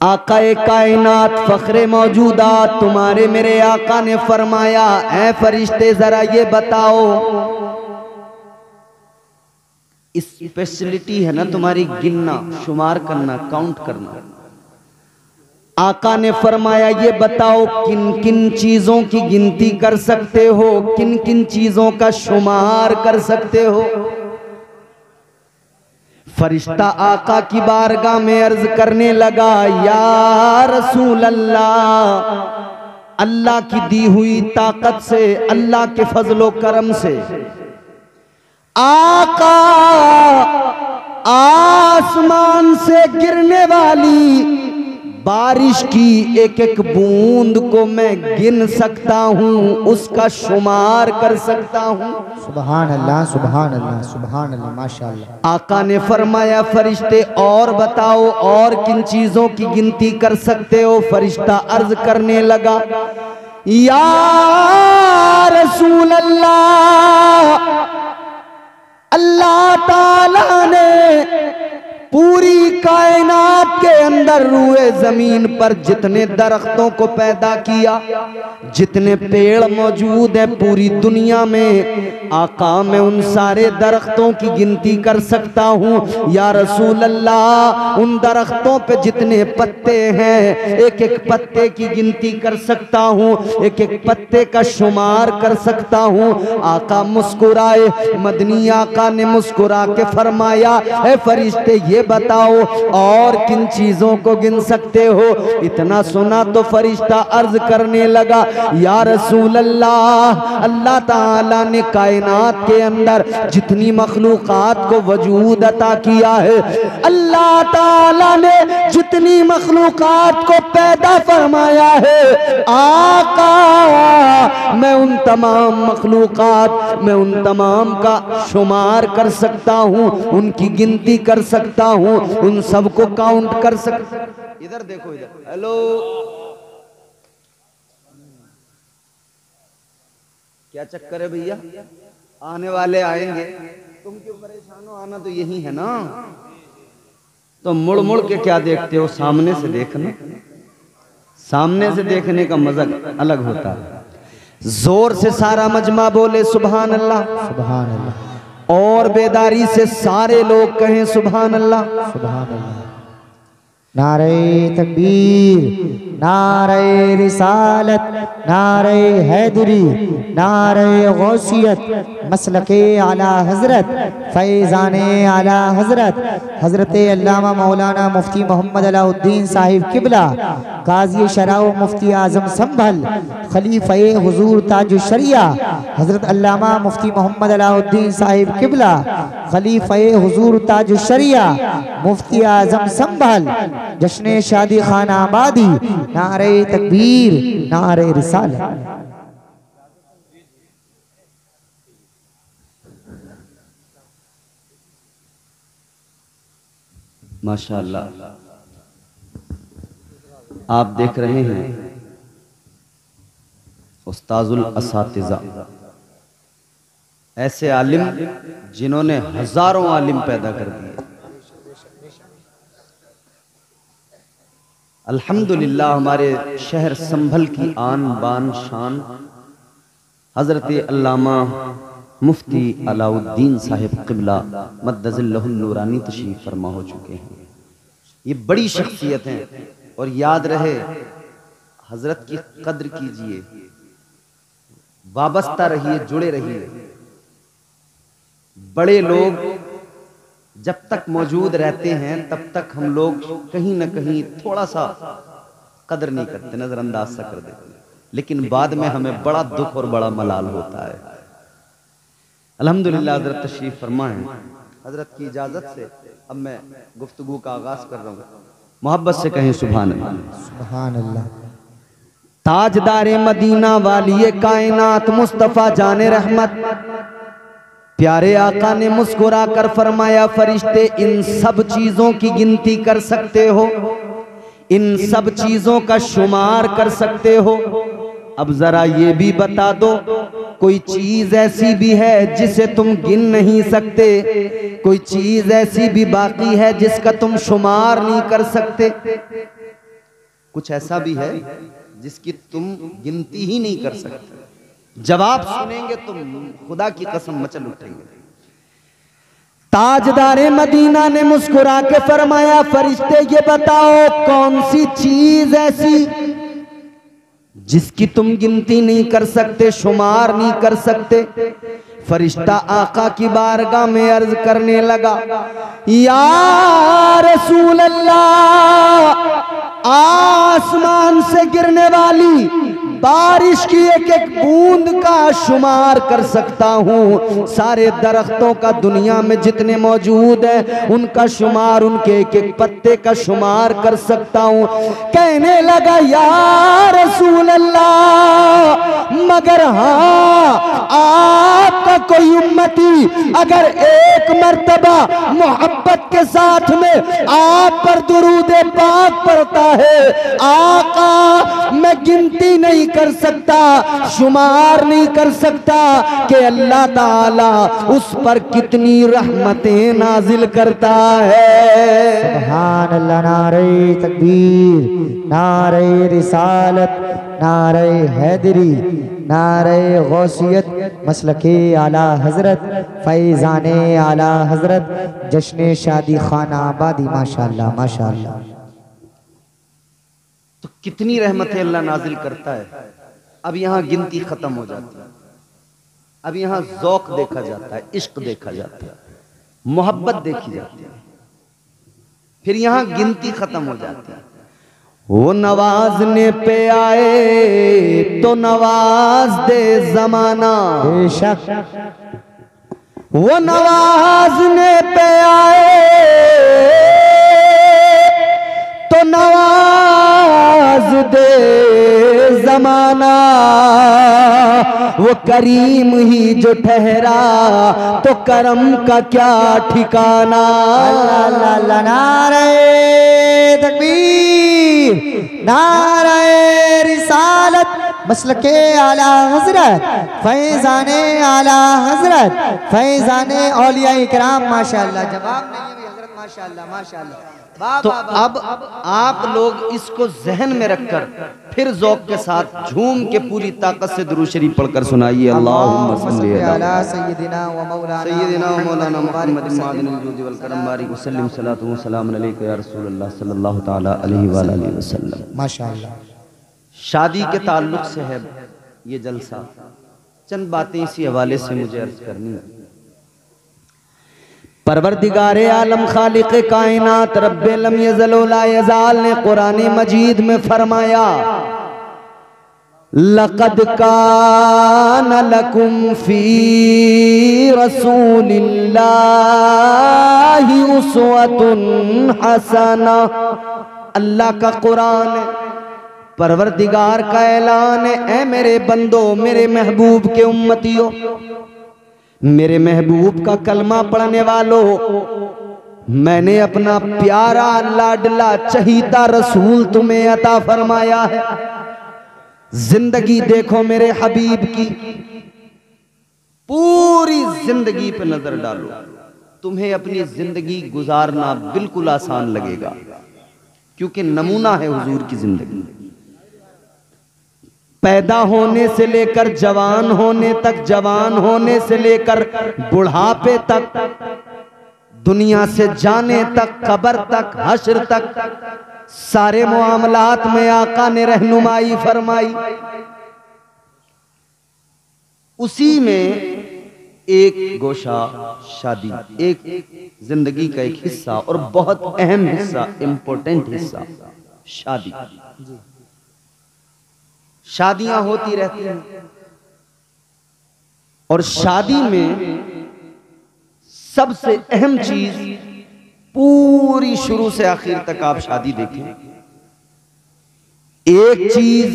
आकाए कायनात फखरे मौजूदात तुम्हारे मेरे आका ने फरमाया, ऐ फरिश्ते जरा ये बताओ, स्पेशलिटी है ना तुम्हारी गिनना, शुमार करना, काउंट करना। आका ने फरमाया ये बताओ किन किन चीजों की गिनती कर सकते हो, किन किन चीजों का शुमार कर सकते हो। फरिश्ता आका की बारगाह में अर्ज करने लगा, या रसूल अल्लाह, अल्लाह की दी हुई ताकत से, अल्लाह के फजलो करम से आका आसमान से गिरने वाली बारिश की एक एक बूंद को मैं गिन सकता हूँ, उसका शुमार कर सकता हूँ। सुभान अल्लाह, सुभान अल्लाह, सुभान अल्लाह, माशाअल्लाह। आका ने फरमाया फरिश्ते और बताओ और किन चीजों की गिनती कर सकते हो। फरिश्ता अर्ज करने लगा, या रसूल अल्लाह, अल्लाह ताला ने पूरी कायनात के अंदर रूए जमीन पर जितने दरख्तों को पैदा किया, जितने पेड़ मौजूद है पूरी दुनिया में, आका मैं उन सारे दरख्तों की गिनती कर सकता हूँ। या रसूल अल्लाह, उन दरख्तों पे जितने पत्ते हैं एक एक पत्ते की गिनती कर सकता हूँ, एक एक पत्ते का शुमार कर सकता हूँ। आका मुस्कुराए, मदनी आका ने मुस्कुरा के फरमाया, ऐ फरिश्ते ये बताओ और किन चीजों को गिन सकते हो। इतना सुना तो फरिश्ता अर्ज करने लगा, या रसूल अल्लाह, अल्लाह ताला ने कायनात के अंदर जितनी मखलूकात को वजूद अता किया है, अल्लाह ताला ने जितनी मखलूकात को पैदा फरमाया है, आका मैं उन तमाम मखलूकात, मैं उन तमाम का शुमार कर सकता हूँ, उनकी गिनती कर सकता हूँ, उन सबको काउंट कर सकता। इधर देखो, इधर, हेलो, क्या चक्कर है भैया, आने वाले आएंगे, तुम क्यों परेशान हो, आना तो यही है ना। तो मुड़ मुड़ के क्या देखते हो, सामने से देखना, सामने से देखने का मजा अलग होता है। जोर से सारा मजमा बोले सुभान अल्लाह, सुभान अल्लाह, और बेदारी से सारे लोग कहें सुभान अल्लाह, सुभान अल्लाह। नारे तकबीर, नारे रिसालत, नारे हैदरी, नारे गौसियत, मसलके आला हजरत, फैज़ाने आला हजरत, हजरत अल्लामा मौलाना मुफ्ती मोहम्मद अलाउद्दीन साहिब किबला, काजी शराउ मुफ्ती आजम संभल, खलीफे हुजूर ताजुश शरिया, हजरत अल्लामा मुफ्ती मोहम्मद अलाउद्दीन साहिब किबला, खलीफे हुजूर ताजुश शरिया, मुफ्ती आजम संभल, जश्न शादी खाना आबादी, नारे तकबीर, नारे रिसालत। माशाअल्लाह, आप देख रहे हैं उस्ताजुल असातिज़ा, ऐसे आलिम जिन्होंने हजारों आलिम पैदा कर दिए। अल्हम्दुलिल्लाह हमारे शहर संभल की आन बान शान हजरत अल्लामा मुफ्ती अलाउद्दीन साहिब किबला मद्दज़िल्लहुल नूरानी तशरीफ फरमा हो चुके हैं। ये बड़ी शख्सियत हैं और याद रहे, हजरत की कद्र कीजिए, वाबस्ता रहिए, जुड़े रहिए। बड़े लोग जब तक मौजूद रहते हैं तब तक हम लोग कहीं ना कहीं थोड़ा सा कदर नहीं करते, नजरअंदाज सा कर देते, लेकिन बाद में हमें बड़ा दुख और बड़ा मलाल होता है। अल्हम्दुलिल्लाह हजरत तशरीफ फरमा है। हजरत की इजाजत से अब मैं गुफ्तगू का आगाज कर रहा हूँ। मोहब्बत से कहें सुभान अल्लाह, सुभान अल्लाह। ताजदारे मदीना वाली कायनात मुस्तफा जाने रहमत, प्यारे आका ने मुस्कुरा कर फरमाया, फरिश्ते इन सब चीजों की गिनती कर सकते हो, इन सब चीजों का शुमार कर सकते हो। अब जरा ये भी बता दो, कोई चीज ऐसी भी है जिसे तुम गिन नहीं सकते, कोई चीज ऐसी भी बाकी है जिसका तुम शुमार नहीं कर सकते। कुछ ऐसा भी है जिसकी तुम गिनती ही नहीं कर सकते। जब आप सुनेंगे तो खुदा की कसम मचल उठेंगे। ताजदारे मदीना ने मुस्कुरा के फरमाया, फरिश्ते ये बताओ कौन सी चीज ऐसी जिसकी तुम गिनती नहीं कर सकते, शुमार नहीं कर सकते। फरिश्ता आका की बारगाह में अर्ज करने लगा, या रसूल अल्लाह, आसमान से गिरने वाली बारिश की एक एक बूंद का शुमार कर सकता हूँ, सारे दरख्तों का दुनिया में जितने मौजूद हैं उनका शुमार, उनके एक एक पत्ते का शुमार कर सकता हूँ। कहने लगा, या रसूल अल्लाह, मगर हाँ, आपका कोई उम्मती अगर एक मर्तबा मोहब्बत के साथ में आप पर दुरूद पाक पढ़ता है, आका मैं गिनती नहीं कर सकता, शुमार नहीं कर सकता कि अल्लाह ताला उस पर कितनी रहमतें नाजिल करता है। सुभान अल्लाह। नारे तकबीर, नारे रिसालत, नारे हैदरी, नारे गौसियत, मसलके आला हजरत, फैजाने आला हजरत, जश्न शादी खाना आबादी। माशाअल्लाह माशाअल्लाह। तो कितनी रहमतें अल्लाह नाजिल करता है। अब यहाँ गिनती खत्म हो जाती है, अब यहाँ ज़ौक़ देखा जाता है, इश्क देखा जाता है, मोहब्बत देखी जाती है, फिर यहाँ गिनती खत्म हो जाती है। वो नवाजने पे आए तो नवाज दे जमाना, बेशक। वो नवाजने पे आए तो नवाज दे जमाना, वो करीम ही जो ठहरा तो करम का क्या ठिकाना। अल्लाह अल्लाह। नारे तकबीर, नारे रिसालत, मसलके आला हजरत, फैजाने आला हजरत, फैजाने औलिया इकराम। माशाअल्लाह। जवाब नहीं है हजरत। माशाअल्लाह माशाअल्लाह। तो अब आप लोग इसको जहन में रखकर फिर ज़ौक़ के साथ झूम के पूरी ताकत से दुरूद शरीफ पढ़कर सुनाइए। अल्लाहुम्मा सल्ली अला सय्यिदिना व मौलाना मुहम्मद मादिनिल जुद वल करम बारिक वसल्लम सलातु व सलाम अलैका या रसूलल्लाह सल्लल्लाहु तआला अलैहि व आलिहि वसल्लम। माशाअल्लाह। शादी के ताल्लुक से है ये जलसा। चंद बातें इसी हवाले से मुझे अर्ज करनी है। परवरदिगारे आलम खालिक़े कायनात रब्बे लम यज़ल व ला यज़ाल ने कुरान मजीद में फरमाया, लक़द कान लकुम फी रसूलिल्लाहि उस्वतुन हसना। अल्लाह का कुरान है, परवरदिगार का ऐलान है, ऐ मेरे बंदो, मेरे महबूब के उम्मतियों, मेरे महबूब का कलमा पढ़ने वालों, मैंने अपना प्यारा लाडला चहीता रसूल तुम्हें अता फरमाया है। जिंदगी देखो मेरे हबीब की, पूरी जिंदगी पे नजर डालो, तुम्हें अपनी जिंदगी गुजारना बिल्कुल आसान लगेगा, क्योंकि नमूना है हुजूर की जिंदगी। पैदा होने से लेकर जवान होने तक, जवान होने से लेकर बुढ़ापे तक, दुनिया से जाने तक, कब्र तक, हश्र तक, सारे मामलात में आका ने रहनुमाई फरमाई। उसी में एक गोशा शादी, एक जिंदगी का एक हिस्सा और बहुत अहम हिस्सा, इंपॉर्टेंट हिस्सा शादी। शादियां होती रहती हैं और शादी में सबसे अहम चीज, पूरी शुरू से आखिर तक आप शादी देखें, एक चीज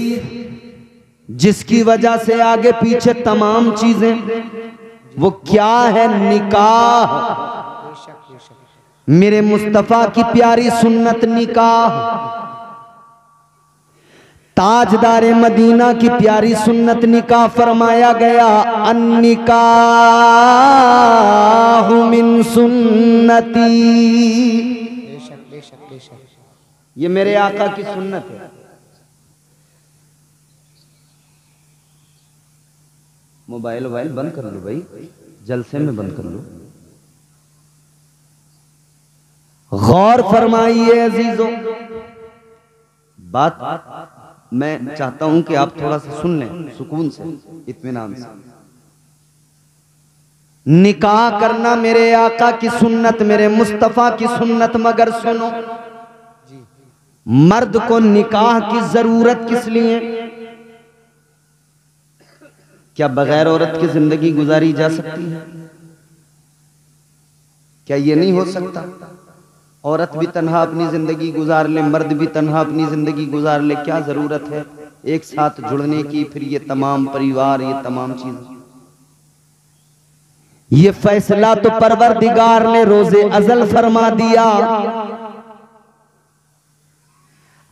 जिसकी वजह से आगे पीछे तमाम चीजें, वो क्या है? निकाह। मेरे मुस्तफा की प्यारी सुन्नत निकाह, ताजदारे मदीना की प्यारी सुन्नत निकाह फरमाया गया, अन्निकाहु मिन सुन्नती। ये मेरे आका की सुन्नत है। मोबाइल बंद कर लो भाई, जलसे में बंद कर लो। गौर फरमाइए अजीजों, बात मैं चाहता हूं कि आप थोड़ा सा सुन लें सुकून से, इत्मीनान से। निकाह करना मेरे आका की सुन्नत, मेरे मुस्तफा की सुन्नत, मगर सुनो, मर्द को निकाह की जरूरत किस लिए? क्या बगैर औरत की जिंदगी गुजारी जा सकती है? क्या ये नहीं हो सकता? औरत भी तन्हा अपनी जिंदगी गुजार ले, मर्द भी तन्हा अपनी जिंदगी गुजार ले, क्या जरूरत है एक साथ जुड़ने की? फिर ये तमाम परिवार, ये तमाम चीजें, ये फैसला तो परवरदिगार ने रोजे अजल फरमा दिया।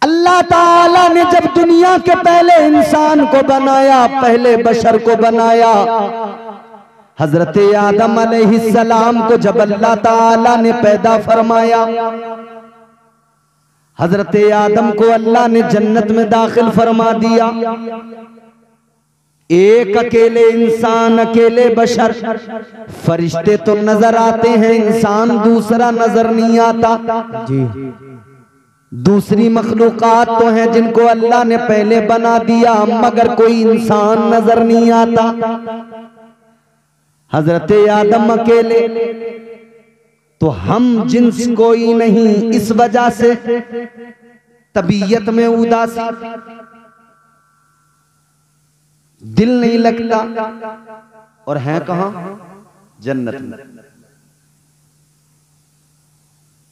अल्लाह ताला ने जब दुनिया के पहले इंसान को बनाया, पहले बशर को बनाया, हजरत आदम अलैहिस्सलाम को जब अल्लाह ताला ने पैदा फरमाया, हजरत आदम को अल्लाह ने जन्नत में दाखिल फरमा दिया। एक अकेले इंसान, अकेले बशर, फरिश्ते तो नजर आते हैं, इंसान दूसरा नजर नहीं आता जी। दूसरी मखलूकात तो हैं जिनको अल्लाह ने पहले बना दिया, मगर कोई इंसान नजर नहीं आता। हजरत आदम अकेले, तो हम जिन्स कोई नहीं, इस वजह से तबीयत में उदासी, दिल नहीं लगता, और हैं कहां? जन्नत में।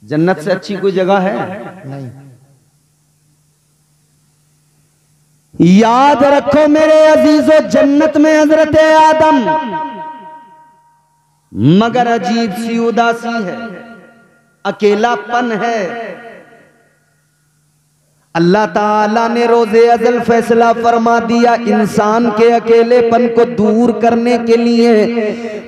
जन्नत से अच्छी कोई जगह है? नहीं। याद रखो मेरे अजीजों, जन्नत में हजरत आदम, मगर अजीब सी उदासी है, अकेलापन है। अल्लाह ताला ने रोजे अजल फैसला फरमा दिया, इंसान के अकेलेपन को दूर करने के लिए,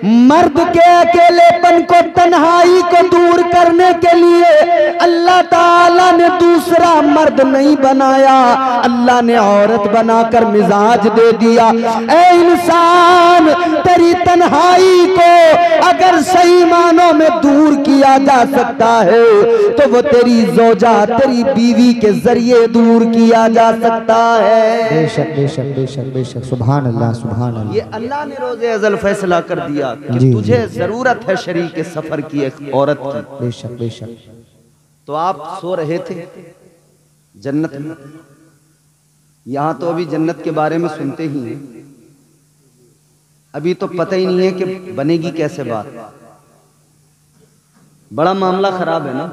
मर्द के अकेलेपन को, तन्हाई को दूर करने के लिए अल्लाह ताला ने दूसरा मर्द नहीं बनाया, अल्लाह ने औरत बनाकर मिजाज दे दिया। ऐ इंसान, तेरी तन्हाई को अगर सही मानों में दूर किया जा सकता है तो वो तेरी ज़ौजा, तेरी बीवी के जरिए दूर किया जा सकता है। बेशक बेशक बेशक बेशक, सुभान अल्लाह सुभान अल्लाह। ये अल्लाह ने रोजे अज़ल फैसला कर दिया कि तुझे जरूरत है शरीक सफर की, एक औरत की। बेशक बेशक। तो आप सो रहे थे जन्नत में, यहां तो अभी जन्नत के बारे में सुनते ही हैं, अभी तो पता ही नहीं है कि बनेगी कैसे बात। बड़ा मामला खराब है ना,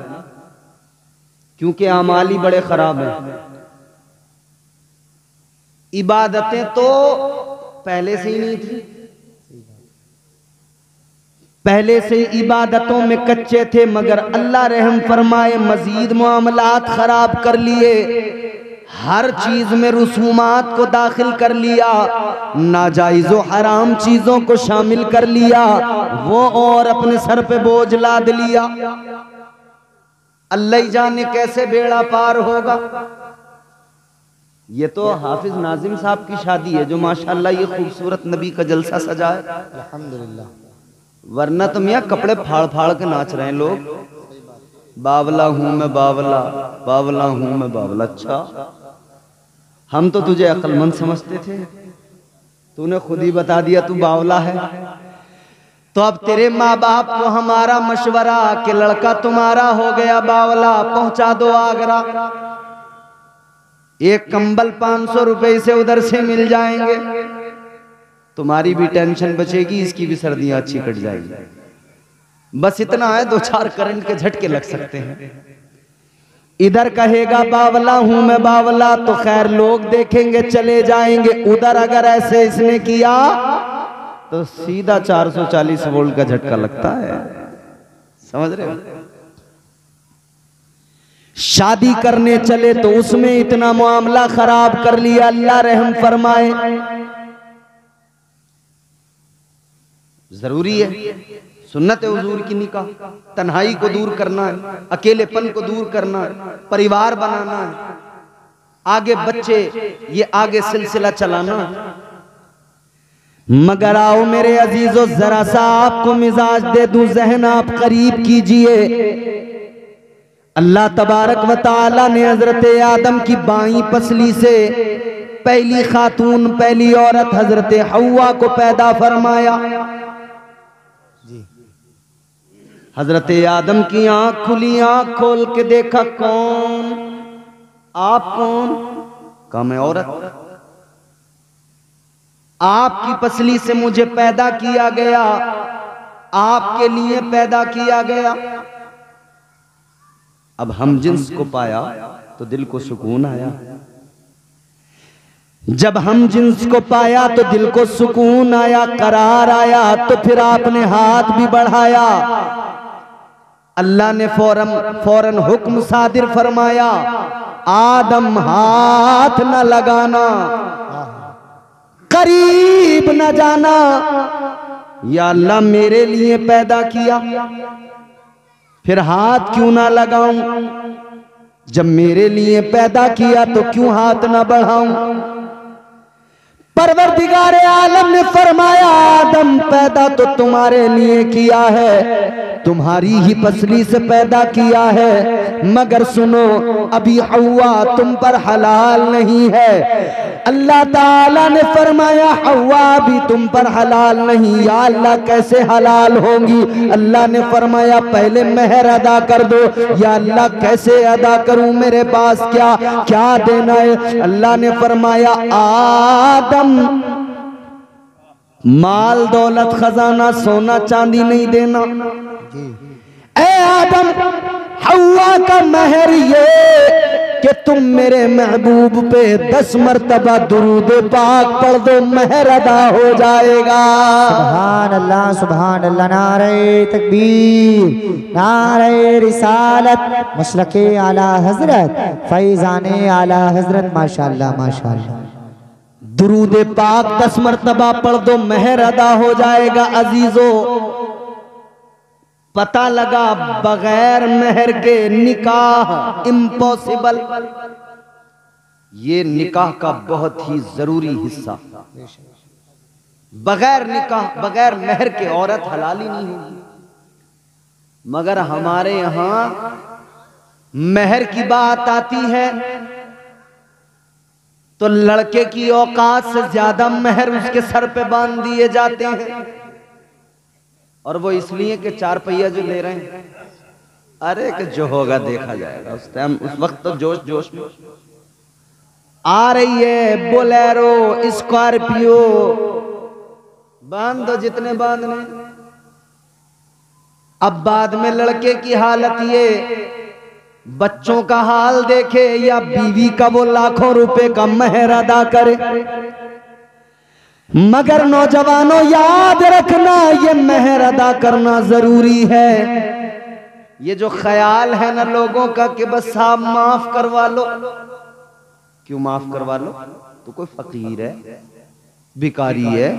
क्योंकि अमाल ही बड़े खराब हैं। इबादतें तो पहले से ही नहीं थी, पहले से इबादतों में कच्चे थे, मगर अल्लाह रहम फरमाए मजीद मामलात खराब कर लिए, हर चीज में रसूमात को दाखिल कर लिया, नाजायज व हराम चीजों को शामिल कर लिया, वो और अपने सर पे बोझ लाद लिया। अल्लाह ही जाने कैसे बेड़ा पार होगा। ये तो हाफिज नाजिम साहब की शादी है जो माशाअल्लाह ये खूबसूरत नबी का जलसा सजा है, अल्हम्दुलिल्लाह। वरना तो मियाँ कपड़े फाड़ फाड़ के नाच रहे हैं लोग, बावला हूं मैं बावला, बावला हूं मैं बावला। अच्छा, हम तो तुझे अक्लमंद समझते थे, तूने खुद ही बता दिया तू बावला है। तो अब तेरे माँ बाप को हमारा मशवरा कि लड़का तुम्हारा हो गया बावला, पहुंचा दो आगरा, एक कंबल 500 रुपए से उधर से मिल जाएंगे, तुम्हारी भी टेंशन बचेगी, इसकी भी सर्दियां अच्छी कट जाएगी। बस इतना है, 2-4 करंट के झटके लग सकते हैं। इधर कहेगा बावला हूं मैं बावला तो खैर लोग देखेंगे चले जाएंगे, उधर अगर ऐसे इसने किया तो सीधा 440 वोल्ट का झटका लगता है, समझ रहे हो। शादी करने चले तो उसमें इतना मामला खराब कर लिया, अल्लाह रहम फरमाए। जरूरी है, सुन्नत है हुजूर की निकाह, तन्हाई को दूर करना है, अकेलेपन को दूर करना है, परिवार बनाना है, आगे बच्चे, ये आगे सिलसिला चलाना है। मगर आओ मेरे अजीजों, जरा सा आपको मिजाज दे दूं, जहन आप करीब कीजिए। अल्लाह तबारक व तआला ने हजरत आदम की बाईं पसली से पहली खातून, पहली औरत हजरत हव्वा को पैदा फरमाया। हजरत आदम की आंख खुली, आंख खोल के देखा, कौन? आप कौन? कहा मैं औरत। आपकी पसली से मुझे पैदा किया गया, आपके लिए पैदा किया गया। अब हम जिन्स को पाया तो दिल को सुकून आया। जब हम जिन्स को पाया तो दिल को सुकून आया, करार आया। तो फिर आपने हाथ भी बढ़ाया। अल्लाह ने फौरन हुक्म सादिर फरमाया, आदम हाथ न लगाना, करीब न जाना। या अल्लाह मेरे लिए पैदा किया, फिर हाथ क्यों ना लगाऊं? जब मेरे लिए पैदा किया तो क्यों हाथ ना बढ़ाऊं? परवरदिगार आलम ने फरमाया, आदम पैदा तो तुम्हारे लिए किया है, तुम्हारी ही पसली से पैदा किया है, मगर सुनो अभी हव्वा तुम पर हलाल नहीं है। अल्लाह ताला ने फरमाया, हव्वा भी तुम पर हलाल नहीं। या अल्लाह कैसे हलाल होंगी? अल्लाह ने फरमाया पहले मेहर अदा कर दो। या अल्लाह कैसे अदा करूं? मेरे पास क्या क्या देना है? अल्लाह ने फरमाया, आदम माल दौलत खजाना सोना चांदी नहीं देना। ए आदम, हव्वा का मेहर ये कि तुम मेरे महबूब पे 10 मरतबा दुरूद पाक पढ़ दो, मेहर अदा हो जाएगा। सुभान अल्लाह, सुभान अल्लाह। नारे तकबीर, नारे रिसालत, मशरक़े आला हजरत, फैज़ाने आला हजरत। माशाअल्लाह, माशाअल्लाह। दुरूद पाक 10 मरतबा पढ़ दो, मेहर अदा हो जाएगा। अजीजों, पता लगा बगैर मेहर के निकाह इम्पॉसिबल। ये निकाह का बहुत ही जरूरी हिस्सा। बगैर निकाह, बगैर मेहर के औरत हलाल ही नहीं होगी। मगर हमारे यहां मेहर की बात आती है तो लड़के की औकात से ज्यादा मेहर उसके सर पे बांध दिए जाते हैं। और वो इसलिए कि 4 पहिया जो ले रहे हैं, अरे कि जो होगा देखा जाएगा। उस टाइम, उस वक्त तो जोश जोश में आ रही है बोलेरो, स्कॉर्पियो, बांध दो जितने बांधने। अब बाद में लड़के की हालत ये, बच्चों का हाल देखे या बीवी का वो लाखों रुपए का मेहर अदा करे। मगर नौजवानों याद रखना, ये मेहर अदा करना जरूरी है। ये जो ख्याल है ना लोगों का कि बस साहब माफ करवा लो, क्यों माफ करवा लो? तो कोई फकीर है, भिखारी है।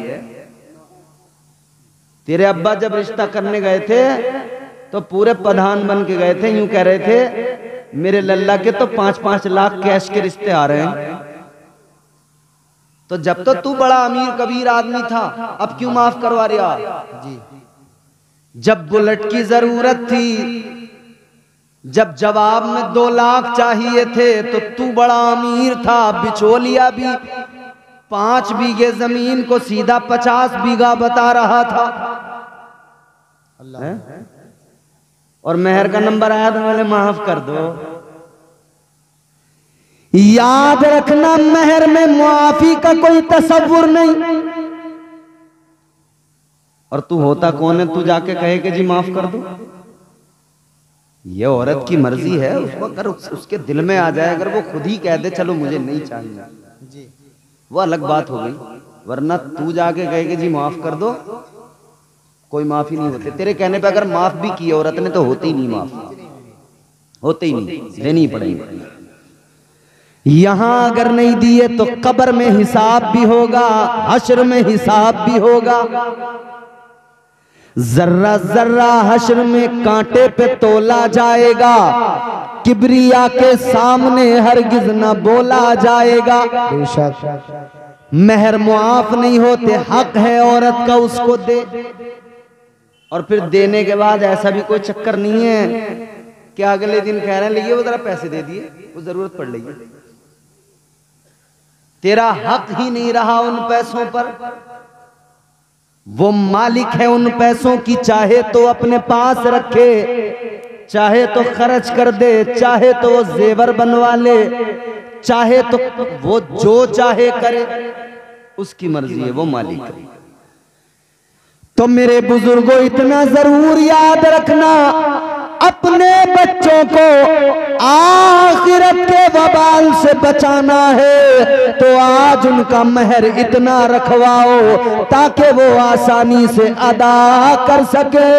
तेरे अब्बा जब रिश्ता करने गए थे तो पूरे प्रधान बन के गए थे। यूं कह रहे थे मेरे लल्ला के तो 5-5 लाख कैश के रिश्ते आ रहे हैं। तो जब तो तू बड़ा अमीर कबीर आदमी था, अब क्यों माफ करवा रहा? जी, जब बुलेट की जरूरत थी, जब जवाब में 2 लाख चाहिए थे तो तू बड़ा अमीर था, बिचौलिया भी 5 बीघे जमीन को सीधा 50 बीघा बता रहा था। अल्लाह, और मेहर का नंबर आया तो मैंने माफ कर दो। याद रखना, मेहर में मुआफी का कोई तसव्वुर नहीं। और तू होता कौन है तू जाके कहे कि जी माफ कर दो? ये औरत की मर्जी है। उसको अगर उसके दिल में आ जाए, अगर वो खुद ही कह दे चलो मुझे नहीं चाहिए, वो अलग बात हो गई। वरना तू जाके कहे कि जी माफ कर दो, कोई माफी नहीं होते। तेरे कहने पे अगर माफ भी की औरत ने तो होती ही नहीं, माफ होते ही नहीं, देनी ही पड़ेगी। यहां अगर नहीं दिए तो कब्र में हिसाब भी होगा, हश्र में हिसाब भी होगा। जर्रा जर्रा हश्र में कांटे पे तोला जाएगा, किबरिया के सामने हरगिज न बोला जाएगा। महर मुआफ नहीं होते, हक है औरत का उसको दे। और फिर देने के बाद ऐसा भी कोई चक्कर नहीं है कि अगले दिन कह रहे हैं लीजिए वो जरा पैसे दे दिए, वो जरूरत पड़ रही है। तेरा हक ही नहीं रहा उन पैसों पर। वो मालिक है उन पैसों की, चाहे तो अपने पास रखे, चाहे तो खर्च कर दे, चाहे तो वो जेवर बनवा ले, चाहे तो वो जो चाहे करे, उसकी मर्जी है, वो मालिक है। तो मेरे बुजुर्गों इतना जरूर याद रखना, अपने बच्चों को आखिरत के वबाल से बचाना है तो आज उनका महर इतना रखवाओ ताकि वो आसानी से अदा कर सके,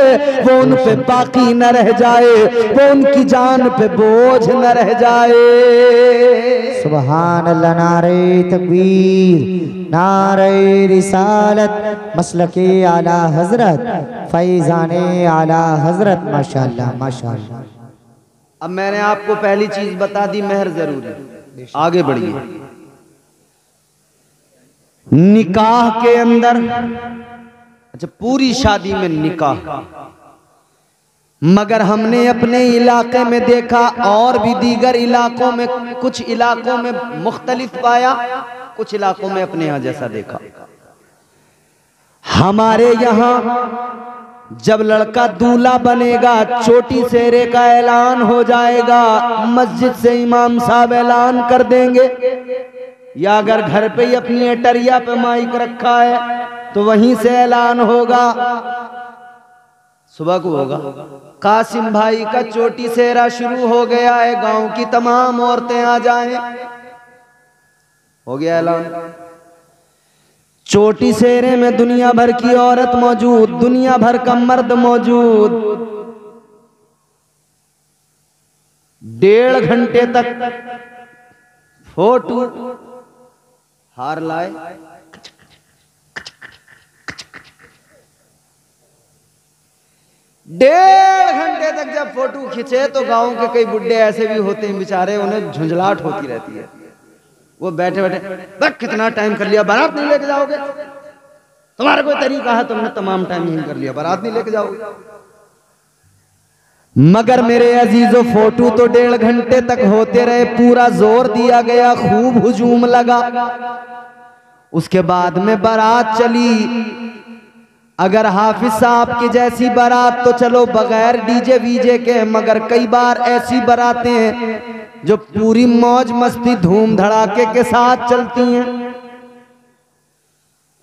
वो उन पे बाकी न रह जाए, वो उनकी जान पे बोझ न रह जाए। सुभान अल्लाह। नारे तकबीर, नारे रिसालत, मसलके आला हजरत, फैजाने आला हजरत। माशाअल्लाह माशाअल्लाह। अब मैंने आपको पहली चीज बता दी, महर जरूरी। आगे बढ़िए। निकाह के अंदर, अच्छा पूरी शादी में निकाह, मगर हमने अपने इलाके में देखा और भी दीगर इलाकों में, कुछ इलाकों में मुख्तलिफ पाया, कुछ इलाकों में अपने यहां जैसा देखा। हमारे यहां जब लड़का दूल्हा बनेगा, चोटी सेहरे का ऐलान हो जाएगा, मस्जिद से इमाम साहब ऐलान कर देंगे, या अगर घर पे ही अपनी एटरिया पे माइक रखा है तो वहीं से ऐलान होगा। सुबह को होगा, कासिम भाई का चोटी सेहरा शुरू हो गया है, गांव की तमाम औरतें आ जाएं। हो गया ऐलान। चोटी सेहरे में दुनिया भर की औरत मौजूद, दुनिया भर का मर्द मौजूद। 1.5 घंटे तक फोटो, हार लाए, 1.5 घंटे तक जब फोटो खींचे तो गांव के कई बुड्ढे ऐसे भी होते हैं बेचारे, उन्हें झुंझलाहट होती रहती है। वो बैठे बैठे, बस कितना टाइम कर लिया, बारात नहीं लेके जाओगे? तुम्हारा कोई तरीका है? तुमने तमाम टाइम यही कर लिया, बारात नहीं लेके जाओगे? मगर मेरे अजीजों, फोटो तो 1.5 घंटे तक होते रहे, पूरा जोर दिया गया, खूब हुजूम लगा। उसके बाद में बारात चली। अगर हाफिज साहब की जैसी बारात तो चलो बगैर डीजे वीजे के, मगर कई बार ऐसी बारातें हैं जो पूरी मौज मस्ती धूम धड़ाके के साथ चलती हैं,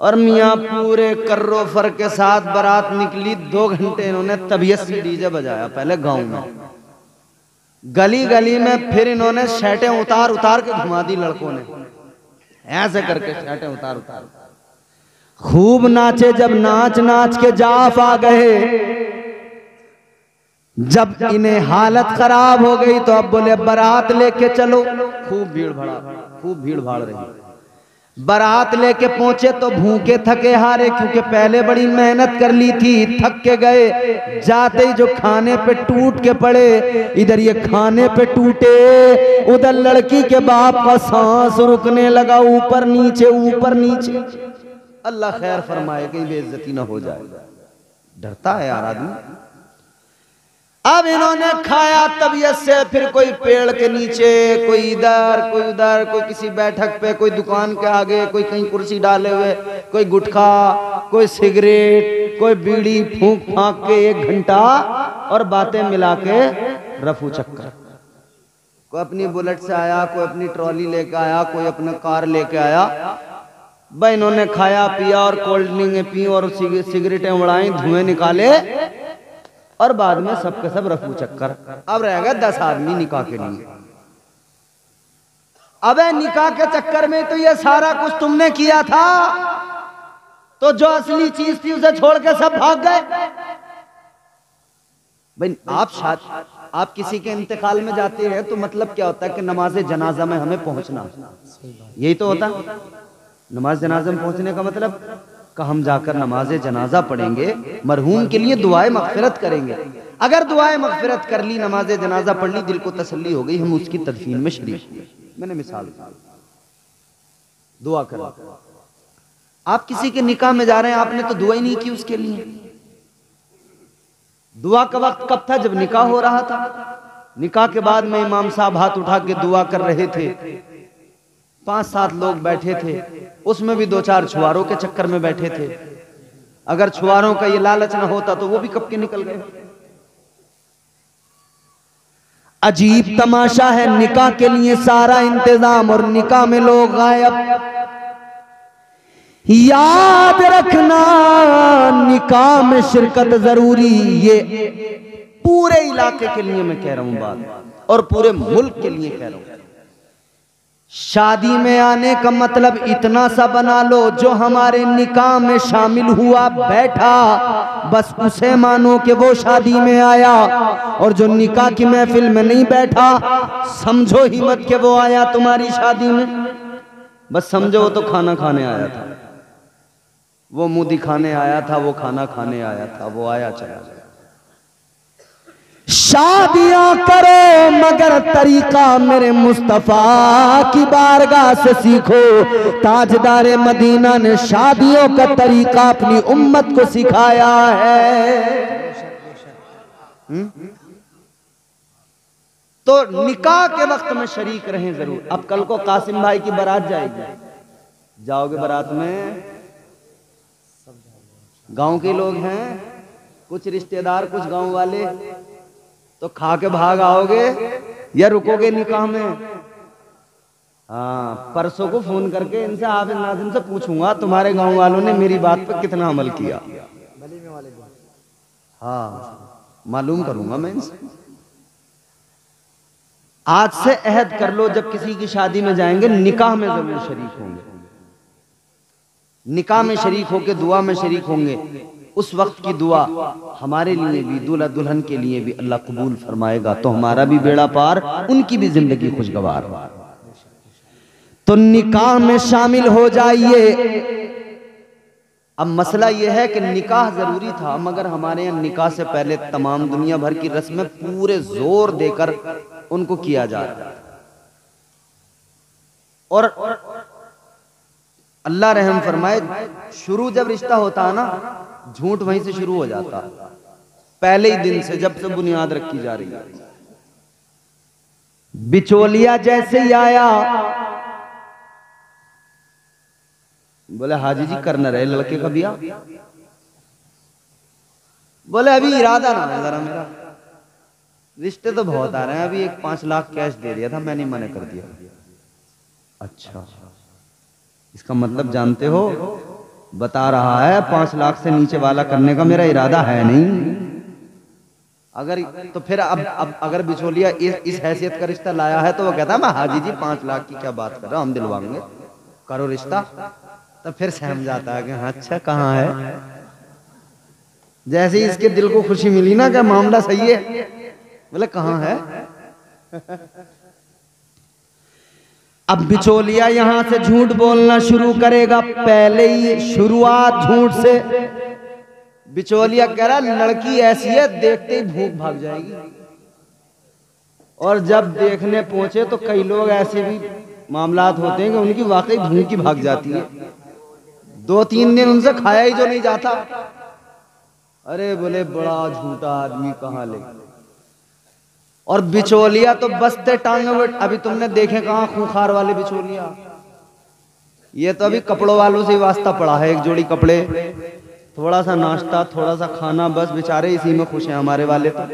और मियाँ पूरे कर्रो फर के साथ बारात निकली। 2 घंटे इन्होंने तबीयत से डीजे बजाया, पहले गांव में, गली गली में, फिर इन्होंने शर्टें उतार उतार के घुमा दी लड़कों ने, ऐसे करके शर्टें उतार उतार खूब नाचे। जब नाच नाच के जाफ आ गए, जब इन्हें हालत खराब हो गई तो अब बोले बारात लेके चलो। खूब भीड़ भाड़ रही। बारात लेके पहुंचे तो भूखे थके हारे, क्योंकि पहले बड़ी मेहनत कर ली थी, थक के गए। जाते ही जो खाने पे टूट के पड़े, इधर ये खाने पे टूटे, उधर लड़की के बाप का सांस रुकने लगा, ऊपर नीचे। अल्लाह खैर फरमाए कहीं बेइज्जती ना हो जाए, डरता है यार आदमी। अब इन्होंने खाया तबीयत से, फिर कोई पेड़ के नीचे, कोई इधर कोई उधर, कोई किसी बैठक पे, कोई दुकान के आगे, कोई कहीं कुर्सी डाले हुए, कोई गुटखा, कोई सिगरेट, कोई बीड़ी फूंक फांक के 1 घंटा, और बातें मिला के रफू चक्कर। कोई अपनी बुलेट से आया, कोई अपनी ट्रॉली लेके आया, कोई अपना कार लेके आया। भाई इन्होंने खाया पिया और कोल्ड ड्रिंक पी और सिगरेटें उड़ाई, धुएं निकाले, और बाद में सबके सब रफू चक्कर। अब रह गए 10 आदमी निकाह के लिए। अबे निकाह के चक्कर में तो ये सारा कुछ तुमने किया था, तो जो असली चीज थी उसे छोड़ के सब भाग गए। भाई आप किसी के इंतकाल में जाते हैं तो मतलब क्या होता है कि नमाज जनाजा में हमें पहुंचना, यही तो होता। नमाज जनाजा में पहुंचने का मतलब कि हम जाकर नमाज जनाजा पढ़ेंगे, मरहूम के लिए दुआए मगफिरत करेंगे। अगर दुआए मगफिरत कर ली, नमाज जनाजा पढ़ ली, दिल को तसल्ली हो गई, हम उसकी तदफीन में शरीक हुए। मैंने मिसाल दी, दुआ करा। आप किसी के निकाह में जा रहे हैं, आपने तो दुआ ही नहीं की उसके लिए। दुआ का वक्त कब था? जब निकाह हो रहा था। निकाह के बाद में इमाम साहब हाथ उठा के दुआ कर रहे थे, 5-7 लोग बैठे थे, उसमें भी 2-4 छुआरों के चक्कर में बैठे थे। अगर छुआरों का ये लालच ना होता तो वो भी कब के निकल गए। अजीब तमाशा है, निकाह के लिए सारा इंतजाम और निकाह में लोग गायब। याद रखना, निकाह में शिरकत जरूरी। ये पूरे इलाके के लिए मैं कह रहा हूं बात, और पूरे मुल्क के लिए कह रहा हूं। शादी में आने का मतलब इतना सा बना लो, जो हमारे निकाह में शामिल हुआ बैठा, बस उसे मानो कि वो शादी में आया। और जो निकाह की महफिल में नहीं बैठा, समझो ही मत कि वो आया तुम्हारी शादी में। बस समझो वो तो खाना खाने आया था, वो मुंह दिखाने आया था, वो खाना खाने आया था, वो आया चला गया। शादियां करो मगर तरीका मेरे मुस्तफा की बारगाह से सीखो। ताजदार मदीना ने शादियों का तरीका अपनी उम्मत को सिखाया है। तो निकाह के वक्त में शरीक रहें जरूर। अब कल को कासिम भाई की बारात जाएगी, जाओगे बारात में, गांव के लोग हैं, कुछ रिश्तेदार, कुछ गांव वाले, तो खा के भाग आओगे या रुकोगे निकाह में? हाँ, परसों को फोन करके इनसे हाफिज नाज़िम से पूछूंगा तुम्हारे गांव वालों ने मेरी बात पर कितना अमल किया। हाँ, मालूम करूंगा मैं इनसे। आज से अहद कर लो, जब किसी की शादी में जाएंगे निकाह में जरूर शरीक होंगे। निकाह में शरीक होके दुआ में शरीक होंगे। उस वक्त की दुआ हमारे लिए भी, दूल्हा दुल्हन के लिए भी अल्लाह कबूल फरमाएगा, तो हमारा भी बेड़ा पार, उनकी भी जिंदगी खुशगवार। तो निकाह में शामिल हो जाइए। अब मसला यह है कि निकाह जरूरी था, मगर हमारे यहाँ निकाह से पहले तमाम दुनिया भर की रस्में पूरे जोर देकर उनको किया जा रहा है। और अल्लाह रहम फरमाए, शुरू जब रिश्ता होता है ना, झूठ वहीं से शुरू हो जाता, पहले ही दिन से, जब से बुनियाद रखी जा रही है। बिचौलिया जैसे ही आया, बोले हाजी जी करना रहे लड़के का बिया। बोले अभी इरादा ना है जरा मेरा, रिश्ते तो बहुत आ रहे हैं, अभी एक 5 लाख कैश दे दिया था, मैंने मना कर दिया। अच्छा, इसका मतलब जानते हो, बता रहा है 5 लाख से नीचे वाला करने का मेरा इरादा है नहीं। अगर तो फिर अब अगर बिचौलिया इस हैसियत का रिश्ता लाया है, तो वो कहता है मैं हाजी जी 5 लाख की क्या बात कर रहा हूं, हम दिलवाएंगे, करो रिश्ता। तो फिर सहम जाता है कि हाँ अच्छा कहाँ है। जैसे ही इसके दिल को खुशी मिली ना कि मामला सही है, बोले कहाँ है। अब बिचौलिया यहां से झूठ बोलना शुरू करेगा, पहले ही शुरुआत झूठ से। बिचौलिया कह रहा लड़की ऐसी है, देखते ही भूख भाग जाएगी। और जब देखने पहुंचे तो कई लोग ऐसे भी मामलात होते हैं कि उनकी वाकई भूख ही भाग जाती है, 2-3 दिन उनसे खाया ही जो नहीं जाता। अरे बोले बड़ा झूठा आदमी कहाँ ले। और बिचौलिया तो बसते टांगे हुए, अभी तुमने देखे कहाँ खूंखार वाले बिचौलिया, ये तो अभी कपड़ों वालों से वास्ता पड़ा है, एक जोड़ी कपड़े, थोड़ा सा नाश्ता, थोड़ा सा खाना, बस बेचारे इसी में खुश हैं हमारे वाले। तो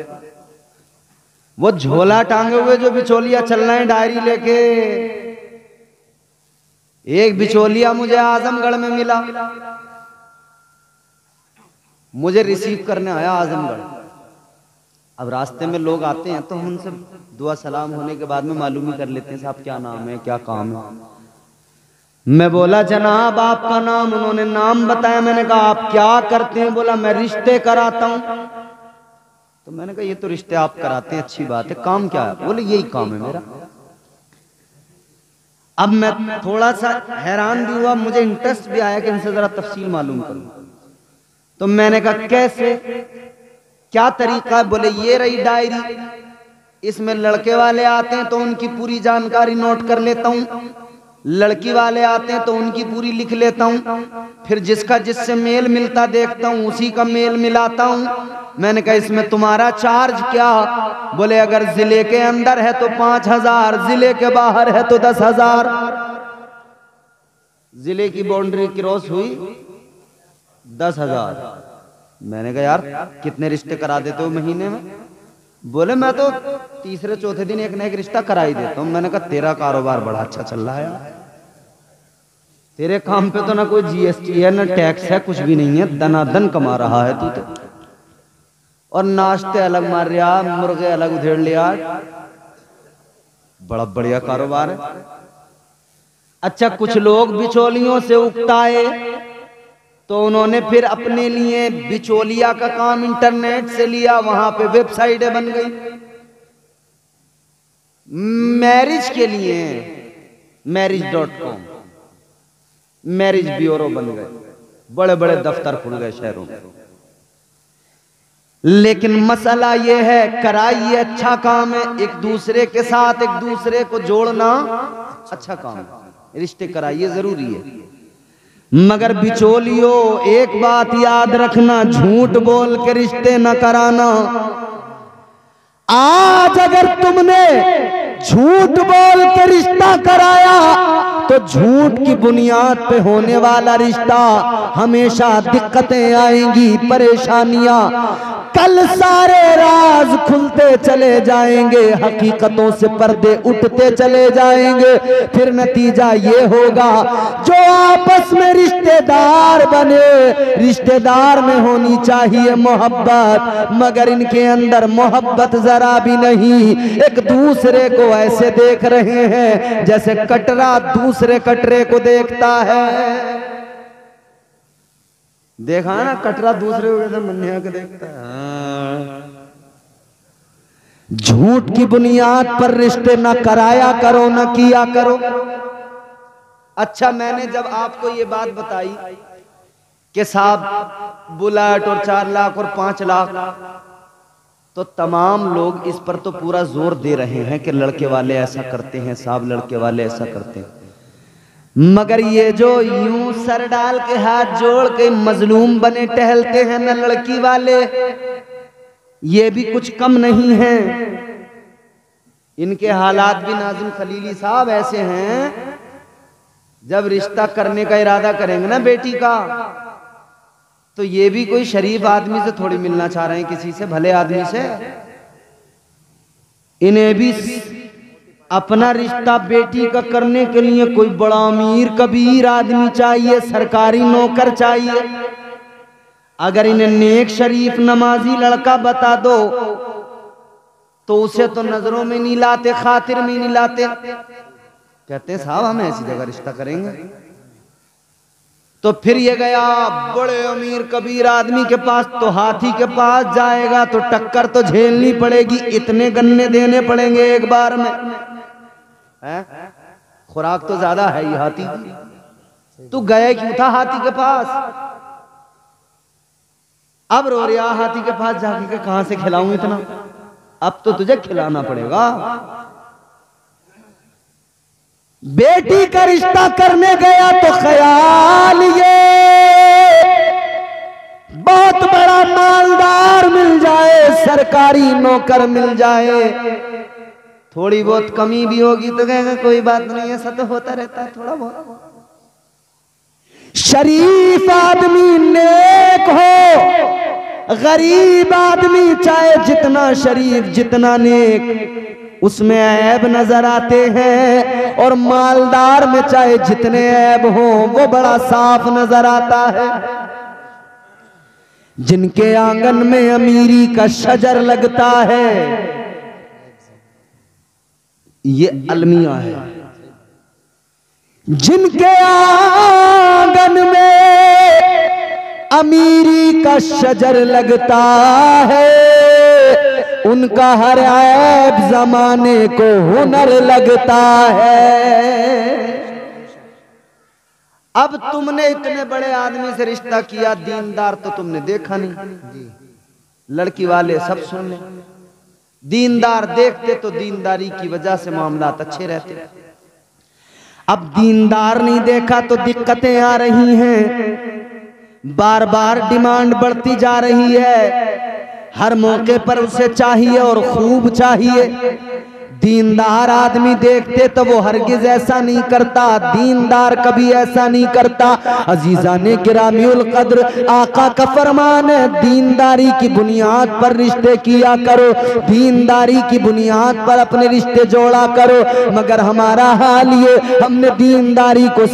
वो झोला टांगे हुए जो बिचौलिया चल रहे हैं डायरी लेके। एक बिचौलिया मुझे आजमगढ़ में मिला, मुझे रिसीव करने आया आजमगढ़। अब रास्ते में लोग आते हैं तो हम उनसे दुआ सलाम होने के बाद में मालूम ही कर लेते हैं साहब क्या नाम है, क्या काम है। मैं बोला जनाब आपका नाम, उन्होंने नाम बताया। मैंने कहा आप क्या करते हैं? बोला मैं रिश्ते कराता हूं। तो मैंने कहा ये तो रिश्ते आप कराते हैं, अच्छी बात है, काम क्या है? बोले यही काम है मेरा। अब मैं थोड़ा सा हैरान भी हुआ, मुझे इंटरेस्ट भी आया कि इनसे जरा तफसील मालूम करूं। तो मैंने कहा कैसे, क्या तरीका है? बोले ये रही डायरी, इसमें लड़के वाले आते हैं तो उनकी पूरी जानकारी नोट कर लेता हूं, लड़की वाले आते हैं तो उनकी पूरी लिख लेता हूं, फिर जिसका जिससे मेल मिलता देखता हूं उसी का मेल मिलाता हूं। मैंने कहा इसमें तुम्हारा चार्ज क्या? बोले अगर जिले के अंदर है तो 5,000, जिले के बाहर है तो 10,000। जिले की बाउंड्री क्रॉस हुई 10,000। मैंने कहा यार कितने रिश्ते करा देते हो महीने में? बोले मैं तो तीसरे चौथे दिन एक न एक रिश्ता करा ही देता हूं। मैंने कहा तेरा कारोबार बड़ा अच्छा चल रहा है, तेरे काम पे तो ना कोई जीएसटी है ना टैक्स है, कुछ भी नहीं है, दनादन कमा रहा है तू तो। और नाश्ते अलग मार लिया, मुर्गे अलग उधेड़ लिया, बड़ा बढ़िया कारोबार है। अच्छा कुछ लोग बिचौलियों से उकताए तो उन्होंने फिर अपने लिए बिचौलिया का काम इंटरनेट से लिया, वहां पे वेबसाइटें बन गई मैरिज के लिए, marriage.com, मैरिज ब्यूरो बन गए, बड़े बड़े दफ्तर खुल गए शहरों में। लेकिन मसला यह है कराइए अच्छा काम है, एक दूसरे के साथ एक दूसरे को जोड़ना अच्छा काम है, रिश्ते कराइए जरूरी है। मगर बिचौलियों एक बात याद रखना, झूठ बोल के रिश्ते न कराना। आज अगर तुमने झूठ बोल के रिश्ता कराया तो झूठ की बुनियाद पे होने वाला रिश्ता हमेशा दिक्कतें आएंगी, परेशानियां। कल सारे राज खुलते चले जाएंगे, हकीकतों से पर्दे उठते चले जाएंगे। फिर नतीजा ये होगा जो आपस में रिश्तेदार बने, रिश्तेदार में होनी चाहिए मोहब्बत, मगर इनके अंदर मोहब्बत जरा भी नहीं। एक दूसरे को ऐसे देख रहे हैं जैसे कटरा दूसरे कटरे को देखता है। देखा ना कटरा दूसरे को कैसे मन्या को देखता है। झूठ की बुनियाद पर रिश्ते ना कराया करो, ना किया करो। अच्छा मैंने जब आपको ये बात बताई कि साहब बुलेट और 4 लाख और 5 लाख, तो तमाम लोग इस पर तो पूरा जोर दे रहे हैं कि लड़के वाले ऐसा करते हैं साहब, लड़के वाले ऐसा करते हैं। मगर ये जो यूं सर डाल के हाथ जोड़ के मजलूम बने टहलते हैं ना लड़की वाले, ये भी कुछ कम नहीं है। इनके हालात भी नाज़िम खलीली साहब ऐसे हैं, जब रिश्ता करने का इरादा करेंगे ना बेटी का, तो ये भी कोई शरीफ आदमी से थोड़ी मिलना चाह रहे हैं, किसी से भले आदमी से। इन्हें भी अपना रिश्ता बेटी का करने के लिए कोई बड़ा अमीर कबीर आदमी चाहिए, सरकारी नौकर चाहिए। अगर इन्हें नेक शरीफ नमाजी लड़का बता दो तो उसे तो नजरों में नहीं लाते, खातिर में नहीं लाते। कहते साहब हम ऐसी जगह रिश्ता करेंगे। तो फिर ये गया बड़े अमीर कबीर आदमी के पास, तो हाथी के पास जाएगा तो टक्कर तो झेलनी पड़ेगी, इतने गन्ने देने पड़ेंगे एक बार में। खुराक तो ज्यादा है ही हाथी की। तू गए क्यों था हाथी के पास? अब रो रहा हाथी के पास जाके के कहां से खिलाऊं इतना, अब तो तुझे खिलाना पड़ेगा। बेटी का रिश्ता करने गया तो ख्याल ये बहुत बड़ा मालदार मिल जाए, सरकारी नौकर मिल जाए। थोड़ी बहुत कमी भी होगी तो कहेगा कोई बात नहीं, ऐसा तो होता रहता है थोड़ा बहुत। शरीफ आदमी नेक हो, गरीब आदमी चाहे जितना शरीफ जितना नेक, उसमें ऐब नजर आते हैं। और मालदार में चाहे जितने ऐब हो वो बड़ा साफ नजर आता है। जिनके आंगन में अमीरी का शजर लगता है ये अलमिया है। जिनके आंगन में अमीरी का शजर लगता है उनका हर ऐब जमाने को हुनर लगता है। अब तुमने इतने बड़े आदमी से रिश्ता किया, दीनदार तो तुमने देखा नहीं। लड़की वाले सब सुन ले, दीनदार देखते तो दीनदारी की वजह से मामलात अच्छे रहते। अब दीनदार नहीं देखा तो दिक्कतें आ रही हैं, बार बार डिमांड बढ़ती जा रही है, हर मौके पर उसे चाहिए और खूब चाहिए। दीनदार आदमी देखते तो वो हरगिज ऐसा नहीं करता, दीनदार कभी ऐसा नहीं करता। अजीजा ने गिरामियुल कद्र आका का फरमान है, दीनदारी की बुनियाद पर रिश्ते किया करो, दीनदारी की बुनियाद पर अपने रिश्ते जोड़ा करो। मगर हमारा हाल ये, हमने दीनदारी को